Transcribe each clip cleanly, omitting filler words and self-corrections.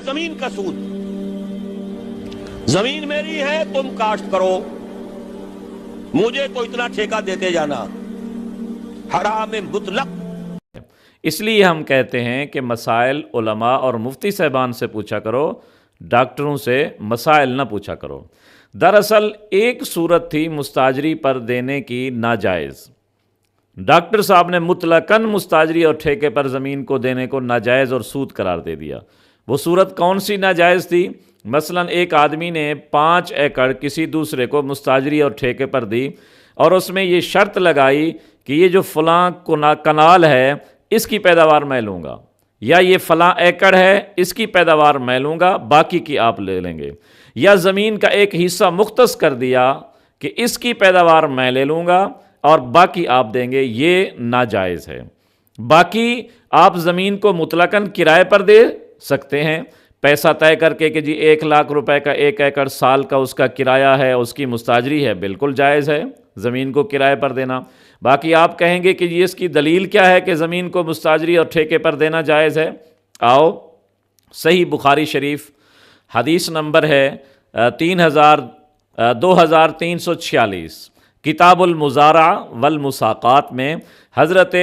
زمین کا سود، زمین میری ہے تم کاشت کرو، مجھے تو اتنا ٹھیکہ دیتے جانا، حرام مطلق۔ اس لیے ہم کہتے ہیں کہ مسائل علماء اور مفتی صاحبان سے پوچھا کرو، ڈاکٹروں سے مسائل نہ پوچھا کرو۔ دراصل ایک صورت تھی مستاجری پر دینے کی ناجائز، ڈاکٹر صاحب نے مطلقاً مستاجری اور ٹھیکے پر زمین کو دینے کو ناجائز اور سود قرار دے دیا۔ وہ صورت کون سی ناجائز تھی؟ مثلاً ایک آدمی نے 5 ایکڑ کسی دوسرے کو مستاجری اور ٹھیکے پر دی، اور اس میں یہ شرط لگائی کہ یہ جو فلاں کنال ہے اس کی پیداوار میں لوں گا، یا یہ فلاں ایکڑ ہے اس کی پیداوار میں لوں گا، باقی کی آپ لے لیں گے، یا زمین کا ایک حصہ مختص کر دیا کہ اس کی پیداوار میں لے لوں گا اور باقی آپ دیں گے، یہ ناجائز ہے۔ باقی آپ زمین کو مطلقاً کرائے پر دے سکتے ہیں، پیسہ طے کر کے کہ جی 1,00,000 روپے کا 1 ایکڑ سال کا اس کا کرایہ ہے، اس کی مستاجری ہے، بالکل جائز ہے زمین کو کرائے پر دینا۔ باقی آپ کہیں گے کہ جی اس کی دلیل کیا ہے کہ زمین کو مستاجری اور ٹھیکے پر دینا جائز ہے؟ آؤ، صحیح بخاری شریف حدیث نمبر ہے 2346، کتاب المزارع والمساقات میں حضرت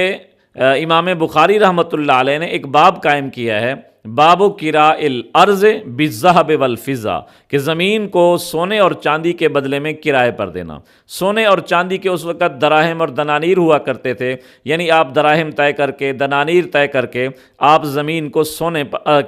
امام بخاری رحمۃ اللہ علیہ نے ایک باب قائم کیا ہے، باب قراء الارض بالذهب والفضہ، کہ زمین کو سونے اور چاندی کے بدلے میں کرائے پر دینا۔ سونے اور چاندی کے اس وقت دراہم اور دنانیر ہوا کرتے تھے، یعنی آپ دراہم طے کر کے، دنانیر طے کر کے آپ زمین کو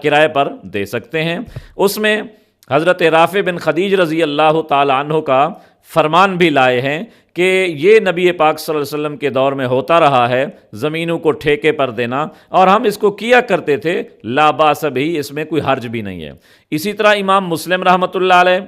کرائے پر دے سکتے ہیں۔ اس میں حضرت رافع بن خدیج رضی اللہ تعالی عنہ کا فرمان بھی لائے ہیں کہ یہ نبی پاک صلی اللہ علیہ وسلم کے دور میں ہوتا رہا ہے، زمینوں کو ٹھیکے پر دینا، اور ہم اس کو کیا کرتے تھے، لا باس بھی، اس میں کوئی حرج بھی نہیں ہے۔ اسی طرح امام مسلم رحمۃ اللہ علیہ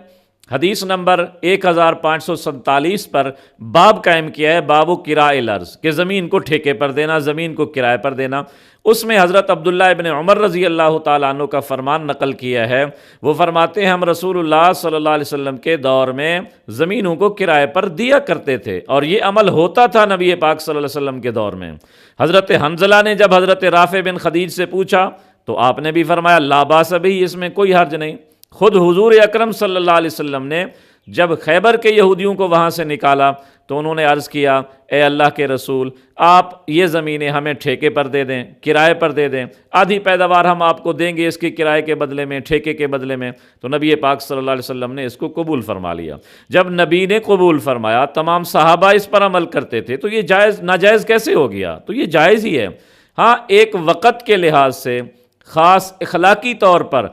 حدیث نمبر 1547 پر باب قائم کیا ہے، باب قراء الارض، کہ زمین کو ٹھیکے پر دینا، زمین کو کرائے پر دینا۔ اس میں حضرت عبداللہ ابن عمر رضی اللہ تعالیٰ عنہ کا فرمان نقل کیا ہے، وہ فرماتے ہیں ہم رسول اللہ صلی اللہ علیہ وسلم کے دور میں زمینوں کو کرائے پر دیا کرتے تھے، اور یہ عمل ہوتا تھا نبی پاک صلی اللہ علیہ وسلم کے دور میں۔ حضرت حنظلہ نے جب حضرت رافع بن خدیج سے پوچھا تو آپ نے بھی فرمایا لا باس بھی، اس میں کوئی حرج نہیں۔ خود حضور اکرم صلی اللہ علیہ وسلم نے جب خیبر کے یہودیوں کو وہاں سے نکالا تو انہوں نے عرض کیا، اے اللہ کے رسول، آپ یہ زمینیں ہمیں ٹھیکے پر دے دیں، کرائے پر دے دیں، آدھی پیداوار ہم آپ کو دیں گے اس کی کرائے کے بدلے میں، ٹھیکے کے بدلے میں۔ تو نبی پاک صلی اللہ علیہ وسلم نے اس کو قبول فرما لیا۔ جب نبی نے قبول فرمایا، تمام صحابہ اس پر عمل کرتے تھے، تو یہ جائز ناجائز کیسے ہو گیا؟ تو یہ جائز ہی ہے۔ ہاں، ایک وقت کے لحاظ سے، خاص اخلاقی طور پر